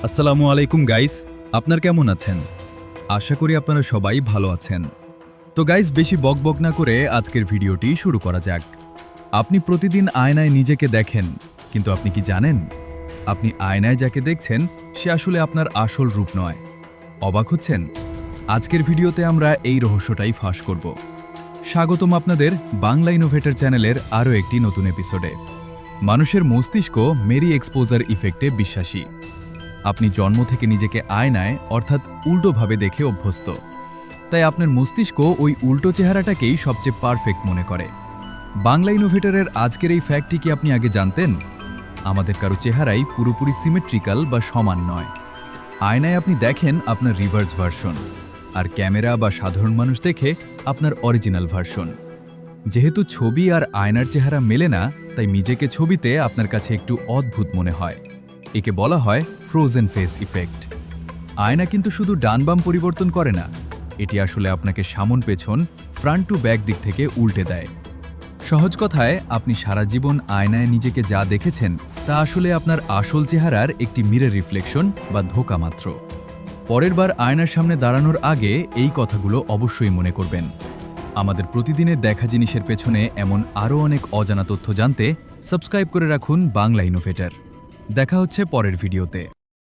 আসসালামু আলাইকুম গাইস, আপনার কেমন আছেন? আশা করি আপনারা সবাই ভালো আছেন। তো গাইস, বেশি বকবক না করে আজকের ভিডিওটি শুরু করা যাক। আপনি প্রতিদিন আয়নায় নিজেকে দেখেন, কিন্তু আপনি কি জানেন আপনি আয়নায় যাকে দেখছেন সে আসলে আপনার আসল রূপ নয়? অবাক হচ্ছেন? আজকের ভিডিওতে আমরা এই রহস্যটাই ফাঁস করব। স্বাগতম আপনাদের বাংলা ইনোভেটর চ্যানেলের আরও একটি নতুন এপিসোডে। মানুষের মস্তিষ্ক মেরি এক্সপোজার ইফেক্টে বিশ্বাসী। আপনি জন্ম থেকে নিজেকে আয়নায় অর্থাৎ উল্টোভাবে দেখে অভ্যস্ত, তাই আপনার মস্তিষ্ক ওই উল্টো চেহারাটাকেই সবচেয়ে পারফেক্ট মনে করে। বাংলা ইনোভেটরের আজকের এই ফ্যাক্টটি কি আপনি আগে জানতেন? আমাদের কারো চেহারাই পুরোপুরি সিমেট্রিক্যাল বা সমান নয়। আয়নায় আপনি দেখেন আপনার রিভার্স ভার্সন, আর ক্যামেরা বা সাধারণ মানুষ দেখে আপনার অরিজিনাল ভার্সন। যেহেতু ছবি আর আয়নার চেহারা মেলে না, তাই নিজেকে ছবিতে আপনার কাছে একটু অদ্ভুত মনে হয়। একে বলা হয় ফ্রোজেন ফেস ইফেক্ট। আয়না কিন্তু শুধু ডান বাম পরিবর্তন করে না, এটি আসলে আপনাকে সামন পেছন, ফ্রন্ট টু ব্যাক দিক থেকে উল্টে দেয়। সহজ কথায়, আপনি সারা জীবন আয়নায় নিজেকে যা দেখেছেন তা আসলে আপনার আসল চেহারার একটি মিরর রিফ্লেকশন বা ধোঁকা মাত্র। পরের বার আয়নার সামনে দাঁড়ানোর আগে এই কথাগুলো অবশ্যই মনে করবেন। আমাদের প্রতিদিনের দেখা জিনিসের পেছনে এমন আরও অনেক অজানা তথ্য জানতে সাবস্ক্রাইব করে রাখুন বাংলা ইনোভেটর। দেখা হচ্ছে পরের ভিডিওতে।